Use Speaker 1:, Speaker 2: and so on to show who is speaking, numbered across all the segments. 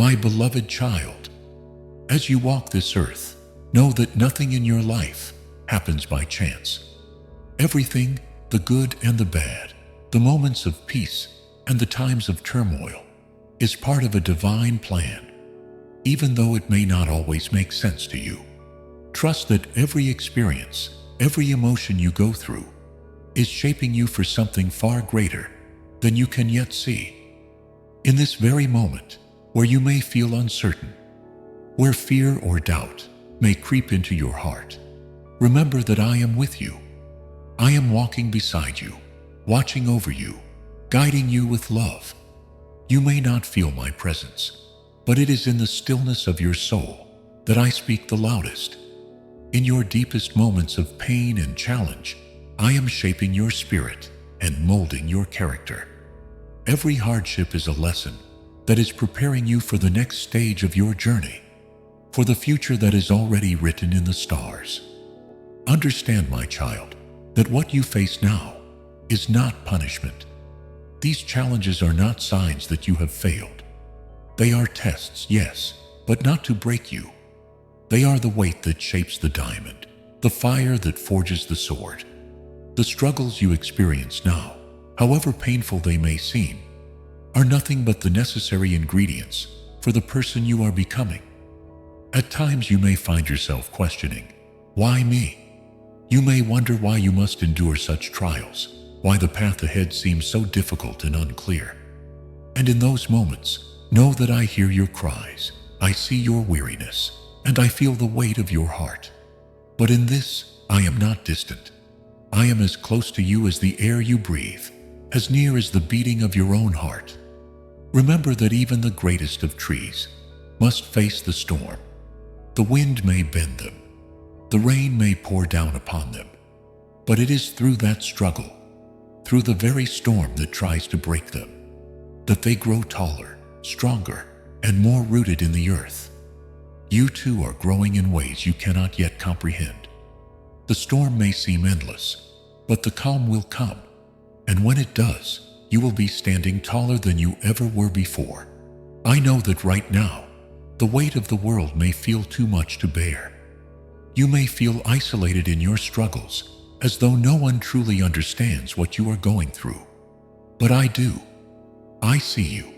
Speaker 1: My beloved child, as you walk this earth, know that nothing in your life happens by chance. Everything, the good and the bad, the moments of peace and the times of turmoil, is part of a divine plan, even though it may not always make sense to you. Trust that every experience, every emotion you go through, is shaping you for something far greater than you can yet see. In this very moment, where you may feel uncertain, where fear or doubt may creep into your heart, remember that I am with you. I am walking beside you, watching over you, guiding you with love. You may not feel my presence, but it is in the stillness of your soul that I speak the loudest. In your deepest moments of pain and challenge, I am shaping your spirit and molding your character. Every hardship is a lesson that is preparing you for the next stage of your journey, for the future that is already written in the stars. Understand, my child, that what you face now is not punishment. These challenges are not signs that you have failed. They are tests, yes, but not to break you. They are the weight that shapes the diamond, the fire that forges the sword. The struggles you experience now, however painful they may seem, are nothing but the necessary ingredients for the person you are becoming. At times you may find yourself questioning, why me? You may wonder why you must endure such trials, why the path ahead seems so difficult and unclear. And in those moments, know that I hear your cries, I see your weariness, and I feel the weight of your heart. But in this, I am not distant. I am as close to you as the air you breathe, as near as the beating of your own heart. Remember that even the greatest of trees must face the storm. The wind may bend them, the rain may pour down upon them, but it is through that struggle, through the very storm that tries to break them, that they grow taller, stronger, and more rooted in the earth. You too are growing in ways you cannot yet comprehend. The storm may seem endless, but the calm will come, and when it does, you will be standing taller than you ever were before. I know that right now, the weight of the world may feel too much to bear. You may feel isolated in your struggles, as though no one truly understands what you are going through. But I do. I see you.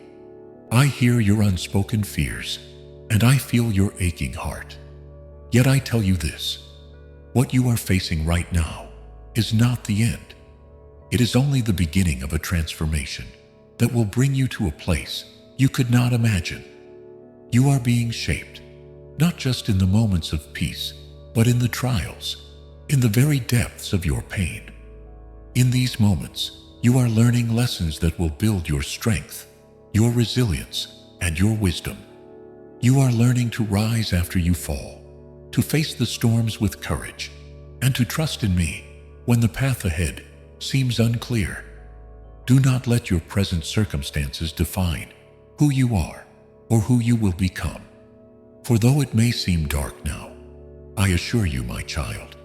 Speaker 1: I hear your unspoken fears, and I feel your aching heart. Yet I tell you this, what you are facing right now is not the end. It is only the beginning of a transformation that will bring you to a place you could not imagine. You are being shaped, not just in the moments of peace, but in the trials, in the very depths of your pain. In these moments, you are learning lessons that will build your strength, your resilience, and your wisdom. You are learning to rise after you fall, to face the storms with courage, and to trust in me when the path ahead seems unclear. Do not let your present circumstances define who you are or who you will become. For though it may seem dark now, I assure you, my child,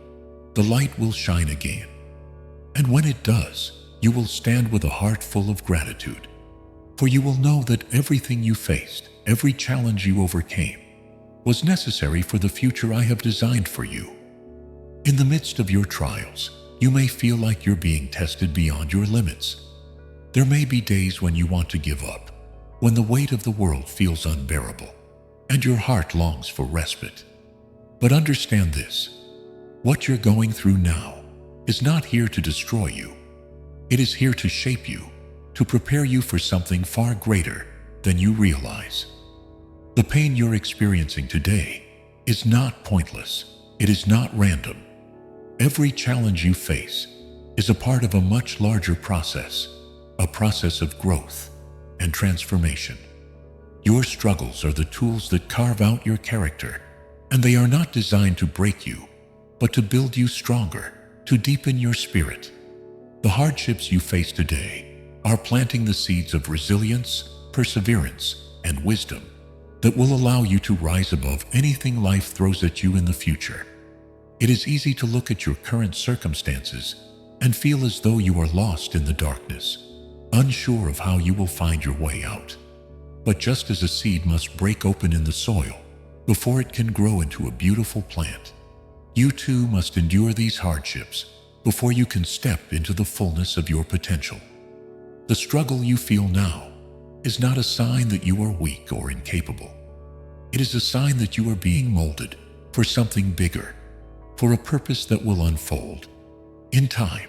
Speaker 1: the light will shine again. And when it does, you will stand with a heart full of gratitude. For you will know that everything you faced, every challenge you overcame, was necessary for the future I have designed for you. In the midst of your trials, you may feel like you're being tested beyond your limits. There may be days when you want to give up, when the weight of the world feels unbearable, and your heart longs for respite. But understand this, what you're going through now is not here to destroy you. It is here to shape you, to prepare you for something far greater than you realize. The pain you're experiencing today is not pointless. It is not random. Every challenge you face is a part of a much larger process, a process of growth and transformation. Your struggles are the tools that carve out your character, and they are not designed to break you, but to build you stronger, to deepen your spirit. The hardships you face today are planting the seeds of resilience, perseverance, and wisdom that will allow you to rise above anything life throws at you in the future. It is easy to look at your current circumstances and feel as though you are lost in the darkness, unsure of how you will find your way out. But just as a seed must break open in the soil before it can grow into a beautiful plant, you too must endure these hardships before you can step into the fullness of your potential. The struggle you feel now is not a sign that you are weak or incapable. It is a sign that you are being molded for something bigger, for a purpose that will unfold in time.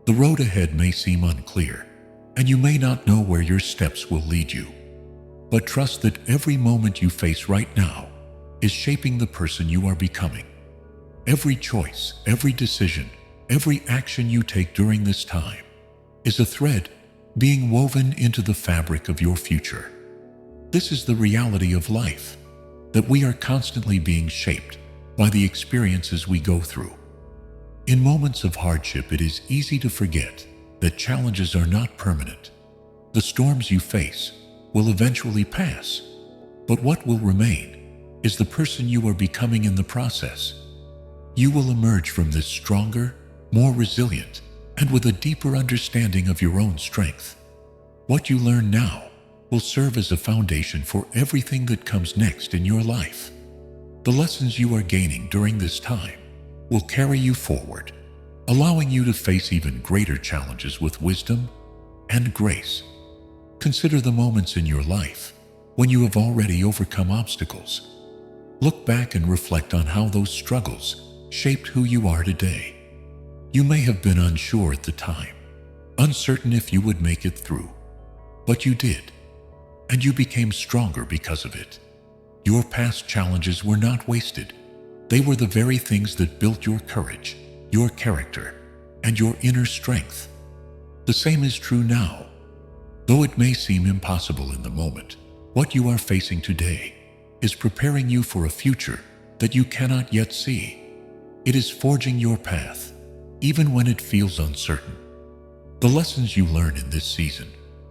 Speaker 1: The road ahead may seem unclear, and you may not know where your steps will lead you. But trust that every moment you face right now is shaping the person you are becoming. Every choice, every decision, every action you take during this time is a thread being woven into the fabric of your future. This is the reality of life, that we are constantly being shaped by the experiences we go through. In moments of hardship, it is easy to forget that challenges are not permanent. The storms you face will eventually pass, but what will remain is the person you are becoming in the process. You will emerge from this stronger, more resilient, and with a deeper understanding of your own strength. What you learn now will serve as a foundation for everything that comes next in your life. The lessons you are gaining during this time will carry you forward, allowing you to face even greater challenges with wisdom and grace. Consider the moments in your life when you have already overcome obstacles. Look back and reflect on how those struggles shaped who you are today. You may have been unsure at the time, uncertain if you would make it through, but you did, and you became stronger because of it. Your past challenges were not wasted. They were the very things that built your courage, your character, and your inner strength. The same is true now. Though it may seem impossible in the moment, what you are facing today is preparing you for a future that you cannot yet see. It is forging your path, even when it feels uncertain. The lessons you learn in this season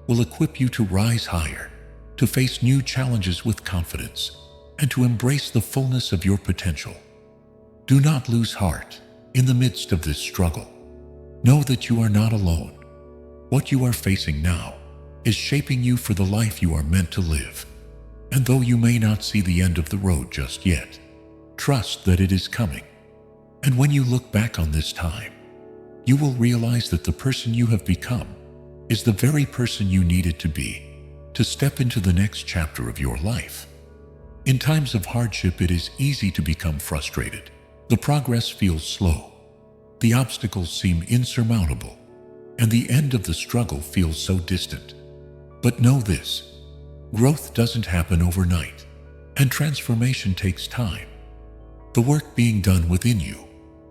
Speaker 1: will equip you to rise higher, to face new challenges with confidence, and to embrace the fullness of your potential. Do not lose heart in the midst of this struggle. Know that you are not alone. What you are facing now is shaping you for the life you are meant to live. And though you may not see the end of the road just yet, trust that it is coming. And when you look back on this time, you will realize that the person you have become is the very person you needed to be to step into the next chapter of your life. In times of hardship, it is easy to become frustrated. The progress feels slow. The obstacles seem insurmountable, and the end of the struggle feels so distant. But know this: growth doesn't happen overnight, and transformation takes time. The work being done within you,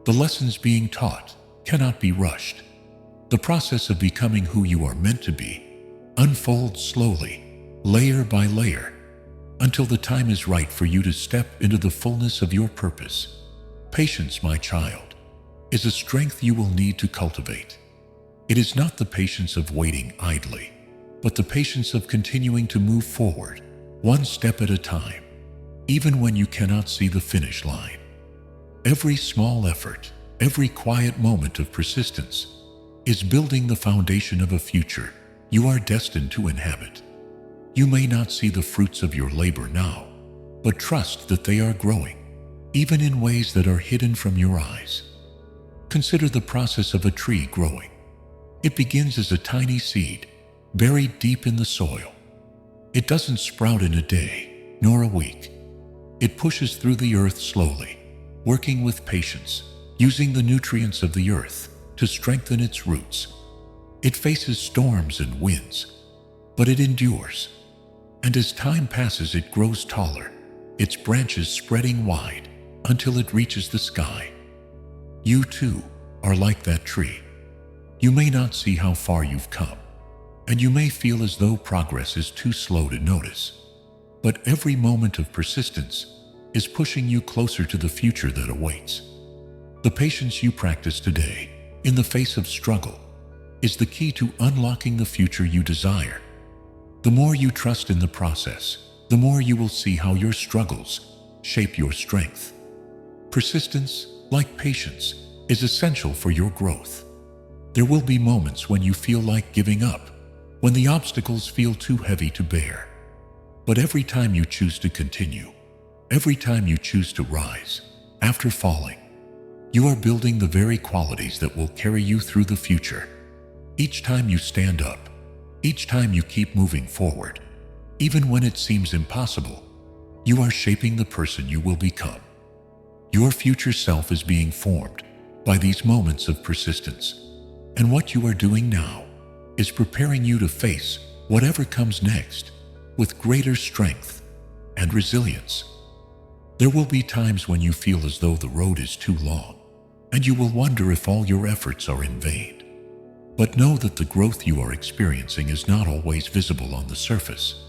Speaker 1: the lessons being taught, cannot be rushed. The process of becoming who you are meant to be unfolds slowly, layer by layer, until the time is right for you to step into the fullness of your purpose. Patience, my child, is a strength you will need to cultivate. It is not the patience of waiting idly, but the patience of continuing to move forward, one step at a time, even when you cannot see the finish line. Every small effort, every quiet moment of persistence is building the foundation of a future you are destined to inhabit. You may not see the fruits of your labor now, but trust that they are growing, even in ways that are hidden from your eyes. Consider the process of a tree growing. It begins as a tiny seed, buried deep in the soil. It doesn't sprout in a day, nor a week. It pushes through the earth slowly, working with patience, using the nutrients of the earth to strengthen its roots. It faces storms and winds, but it endures. And as time passes, it grows taller, its branches spreading wide until it reaches the sky. You too are like that tree. You may not see how far you've come, and you may feel as though progress is too slow to notice. But every moment of persistence is pushing you closer to the future that awaits. The patience you practice today, in the face of struggle, is the key to unlocking the future you desire. The more you trust in the process, the more you will see how your struggles shape your strength. Persistence, like patience, is essential for your growth. There will be moments when you feel like giving up, when the obstacles feel too heavy to bear. But every time you choose to continue, every time you choose to rise after falling, you are building the very qualities that will carry you through the future. Each time you stand up, each time you keep moving forward, even when it seems impossible, you are shaping the person you will become. Your future self is being formed by these moments of persistence. And what you are doing now is preparing you to face whatever comes next with greater strength and resilience. There will be times when you feel as though the road is too long, and you will wonder if all your efforts are in vain. But know that the growth you are experiencing is not always visible on the surface.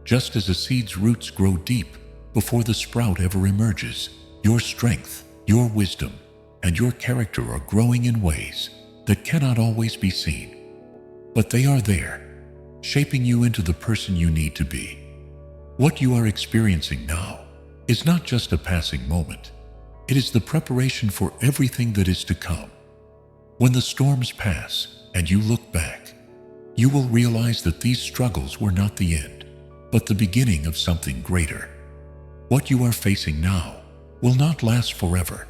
Speaker 1: Just as a seed's roots grow deep before the sprout ever emerges, your strength, your wisdom, and your character are growing in ways that cannot always be seen. But they are there, shaping you into the person you need to be. What you are experiencing now is not just a passing moment. It is the preparation for everything that is to come. When the storms pass and you look back, you will realize that these struggles were not the end, but the beginning of something greater. What you are facing now will not last forever,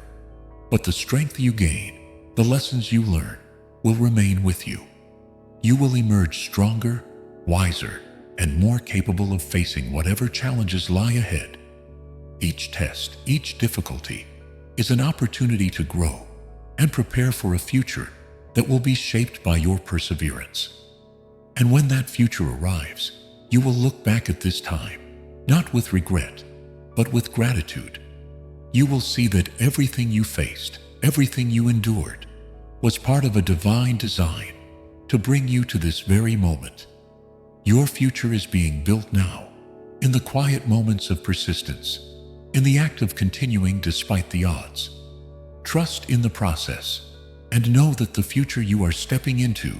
Speaker 1: but the strength you gain, the lessons you learn, will remain with you. You will emerge stronger, wiser, and more capable of facing whatever challenges lie ahead. Each test, each difficulty, is an opportunity to grow and prepare for a future that will be shaped by your perseverance. And when that future arrives, you will look back at this time, not with regret, but with gratitude. You will see that everything you faced, everything you endured, was part of a divine design to bring you to this very moment. Your future is being built now, in the quiet moments of persistence, in the act of continuing despite the odds. Trust in the process, and know that the future you are stepping into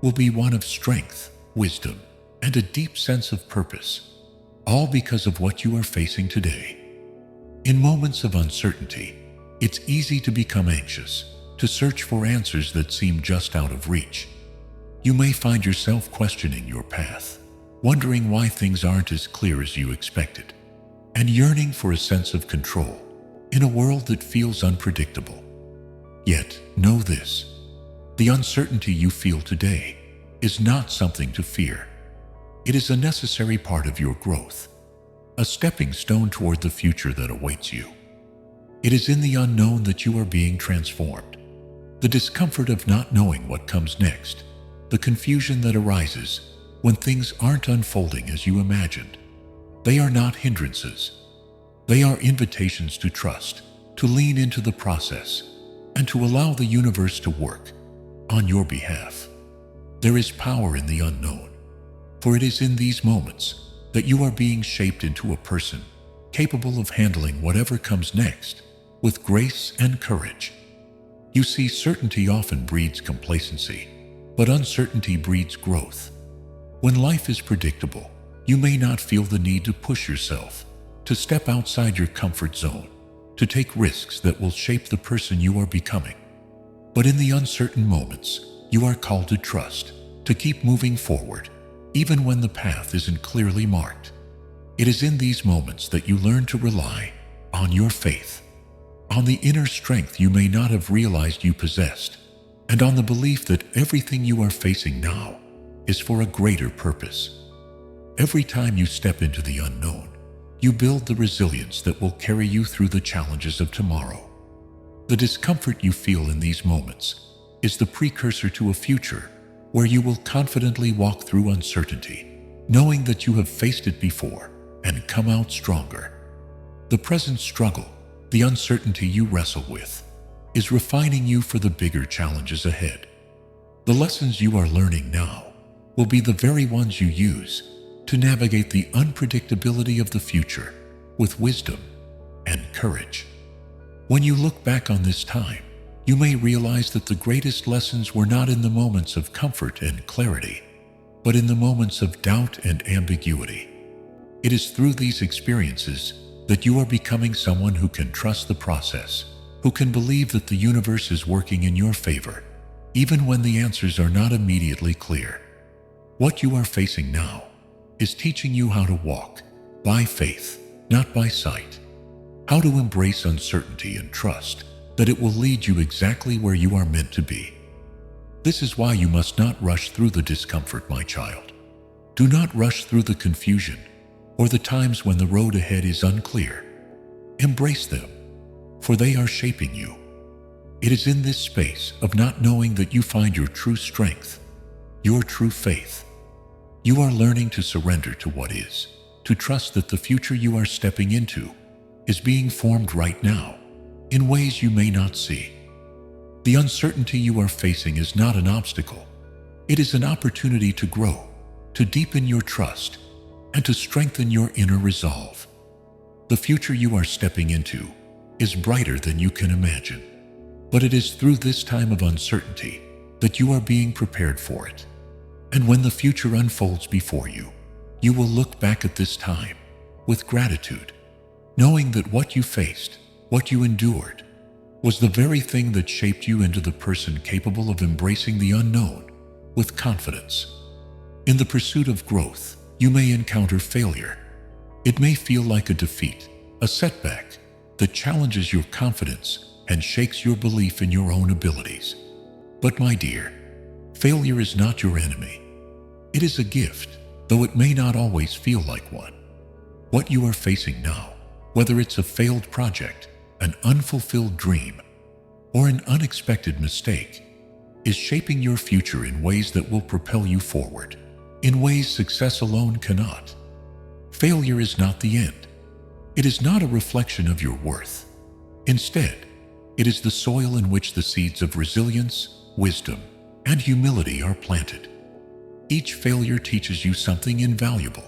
Speaker 1: will be one of strength, wisdom, and a deep sense of purpose, all because of what you are facing today. In moments of uncertainty, it's easy to become anxious, to search for answers that seem just out of reach. You may find yourself questioning your path, wondering why things aren't as clear as you expected, and yearning for a sense of control in a world that feels unpredictable. Yet, know this: the uncertainty you feel today is not something to fear. It is a necessary part of your growth, a stepping stone toward the future that awaits you. It is in the unknown that you are being transformed. The discomfort of not knowing what comes next, the confusion that arises when things aren't unfolding as you imagined, they are not hindrances. They are invitations to trust, to lean into the process, and to allow the universe to work on your behalf. There is power in the unknown, for it is in these moments that you are being shaped into a person capable of handling whatever comes next with grace and courage. You see, certainty often breeds complacency, but uncertainty breeds growth. When life is predictable, you may not feel the need to push yourself, to step outside your comfort zone, to take risks that will shape the person you are becoming. But in the uncertain moments, you are called to trust, to keep moving forward, even when the path isn't clearly marked. It is in these moments that you learn to rely on your faith, on the inner strength you may not have realized you possessed, and on the belief that everything you are facing now is for a greater purpose. Every time you step into the unknown, you build the resilience that will carry you through the challenges of tomorrow. The discomfort you feel in these moments is the precursor to a future where you will confidently walk through uncertainty, knowing that you have faced it before and come out stronger. The present struggle, the uncertainty you wrestle with, is refining you for the bigger challenges ahead. The lessons you are learning now will be the very ones you use to navigate the unpredictability of the future with wisdom and courage. When you look back on this time, you may realize that the greatest lessons were not in the moments of comfort and clarity, but in the moments of doubt and ambiguity. It is through these experiences that you are becoming someone who can trust the process, who can believe that the universe is working in your favor, even when the answers are not immediately clear. What you are facing now is teaching you how to walk by faith, not by sight. How to embrace uncertainty and trust that it will lead you exactly where you are meant to be. This is why you must not rush through the discomfort, my child. Do not rush through the confusion or the times when the road ahead is unclear. Embrace them, for they are shaping you. It is in this space of not knowing that you find your true strength, your true faith. You are learning to surrender to what is, to trust that the future you are stepping into is being formed right now in ways you may not see. The uncertainty you are facing is not an obstacle. It is an opportunity to grow, to deepen your trust, and to strengthen your inner resolve. The future you are stepping into is brighter than you can imagine, but it is through this time of uncertainty that you are being prepared for it. And when the future unfolds before you, you will look back at this time with gratitude, knowing that what you faced, what you endured, was the very thing that shaped you into the person capable of embracing the unknown with confidence. In the pursuit of growth, you may encounter failure. It may feel like a defeat, a setback that challenges your confidence and shakes your belief in your own abilities. But my dear, failure is not your enemy. It is a gift, though it may not always feel like one. What you are facing now, whether it's a failed project, an unfulfilled dream, or an unexpected mistake, is shaping your future in ways that will propel you forward, in ways success alone cannot. Failure is not the end. It is not a reflection of your worth. Instead, it is the soil in which the seeds of resilience, wisdom, and humility are planted. Each failure teaches you something invaluable.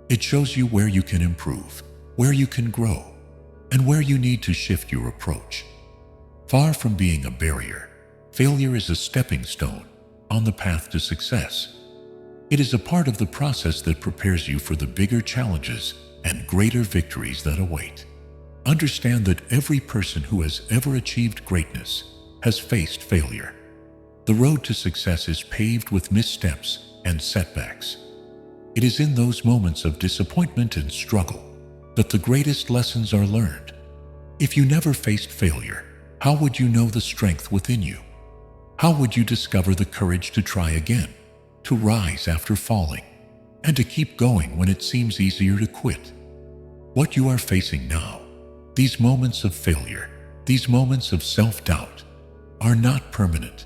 Speaker 1: It shows you where you can improve, where you can grow, and where you need to shift your approach. Far from being a barrier, failure is a stepping stone on the path to success. It is a part of the process that prepares you for the bigger challenges and greater victories that await. Understand that every person who has ever achieved greatness has faced failure. The road to success is paved with missteps and setbacks. It is in those moments of disappointment and struggle that the greatest lessons are learned. If you never faced failure, how would you know the strength within you? How would you discover the courage to try again, to rise after falling, and to keep going when it seems easier to quit? What you are facing now, these moments of failure, these moments of self-doubt, are not permanent.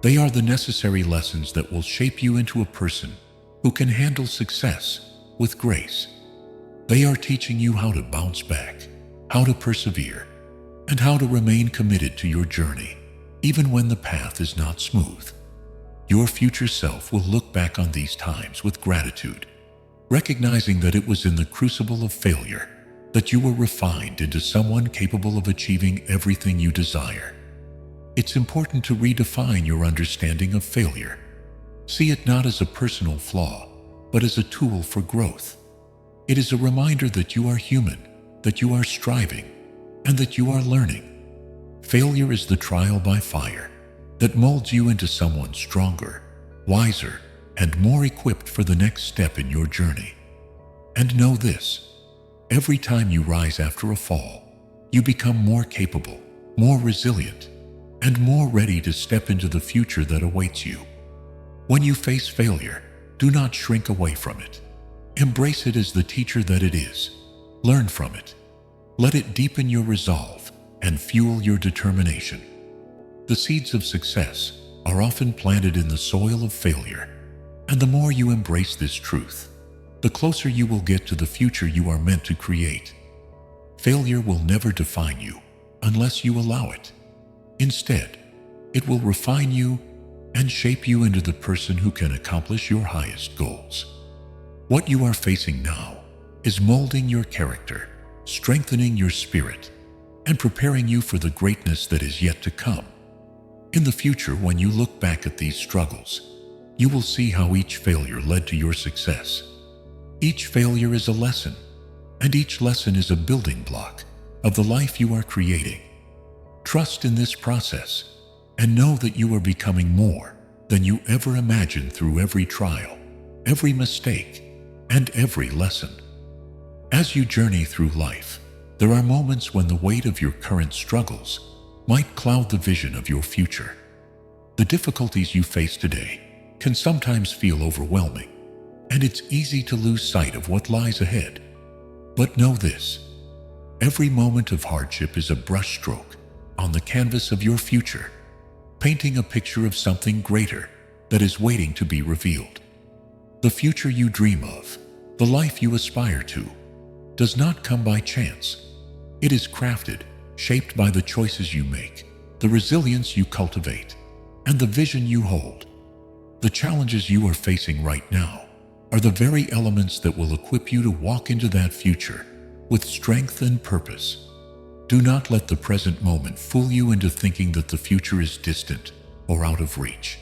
Speaker 1: They are the necessary lessons that will shape you into a person who can handle success with grace. They are teaching you how to bounce back, how to persevere, and how to remain committed to your journey, even when the path is not smooth. Your future self will look back on these times with gratitude, recognizing that it was in the crucible of failure that you were refined into someone capable of achieving everything you desire. It's important to redefine your understanding of failure. See it not as a personal flaw, but as a tool for growth. It is a reminder that you are human, that you are striving, and that you are learning. Failure is the trial by fire that molds you into someone stronger, wiser, and more equipped for the next step in your journey. And know this: every time you rise after a fall, you become more capable, more resilient, and more ready to step into the future that awaits you. When you face failure, do not shrink away from it. Embrace it as the teacher that it is. Learn from it. Let it deepen your resolve and fuel your determination. The seeds of success are often planted in the soil of failure, and the more you embrace this truth, the closer you will get to the future you are meant to create. Failure will never define you unless you allow it. Instead, it will refine you and shape you into the person who can accomplish your highest goals. What you are facing now is molding your character, strengthening your spirit, and preparing you for the greatness that is yet to come. In the future, when you look back at these struggles, you will see how each failure led to your success. Each failure is a lesson, and each lesson is a building block of the life you are creating. Trust in this process and know that you are becoming more than you ever imagined through every trial, every mistake, and every lesson. As you journey through life, there are moments when the weight of your current struggles might cloud the vision of your future. The difficulties you face today can sometimes feel overwhelming, and it's easy to lose sight of what lies ahead. But know this: every moment of hardship is a brushstroke on the canvas of your future, painting a picture of something greater that is waiting to be revealed. The future you dream of, the life you aspire to, does not come by chance. It is crafted, shaped by the choices you make, the resilience you cultivate, and the vision you hold. The challenges you are facing right now are the very elements that will equip you to walk into that future with strength and purpose. Do not let the present moment fool you into thinking that the future is distant or out of reach.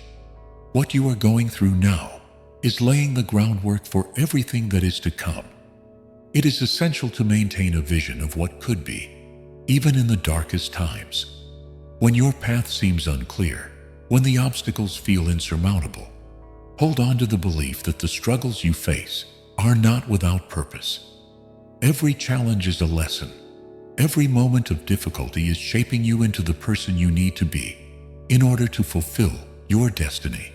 Speaker 1: What you are going through now is laying the groundwork for everything that is to come. It is essential to maintain a vision of what could be, even in the darkest times. When your path seems unclear, when the obstacles feel insurmountable, hold on to the belief that the struggles you face are not without purpose. Every challenge is a lesson. Every moment of difficulty is shaping you into the person you need to be in order to fulfill your destiny.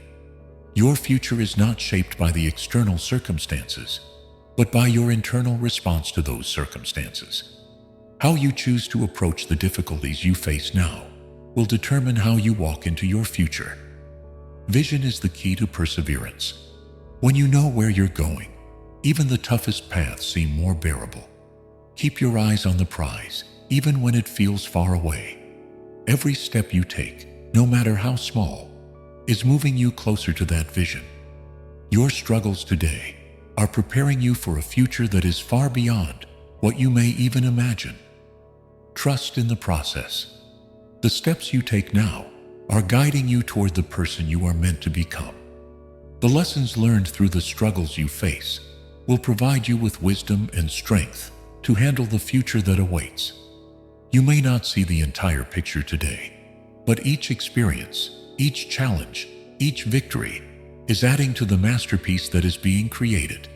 Speaker 1: Your future is not shaped by the external circumstances, but by your internal response to those circumstances. How you choose to approach the difficulties you face now will determine how you walk into your future. Vision is the key to perseverance. When you know where you're going, even the toughest paths seem more bearable. Keep your eyes on the prize, even when it feels far away. Every step you take, no matter how small, is moving you closer to that vision. Your struggles today are preparing you for a future that is far beyond what you may even imagine. Trust in the process. The steps you take now are guiding you toward the person you are meant to become. The lessons learned through the struggles you face will provide you with wisdom and strength to handle the future that awaits. You may not see the entire picture today, but each experience, each challenge, each victory is adding to the masterpiece that is being created.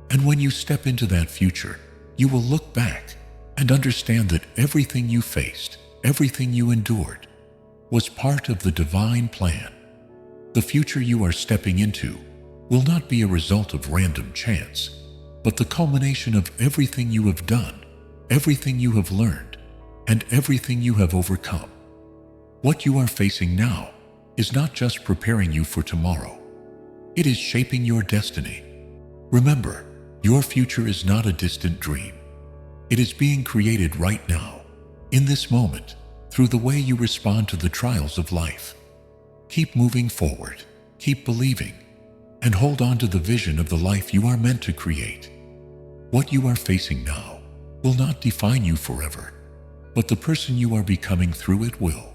Speaker 1: And when you step into that future, you will look back and understand that everything you faced, everything you endured, was part of the divine plan. The future you are stepping into will not be a result of random chance, but the culmination of everything you have done, everything you have learned, and everything you have overcome. What you are facing now is not just preparing you for tomorrow. It is shaping your destiny. Remember, your future is not a distant dream. It is being created right now, in this moment, through the way you respond to the trials of life. Keep moving forward, keep believing, and hold on to the vision of the life you are meant to create. What you are facing now will not define you forever, but the person you are becoming through it will.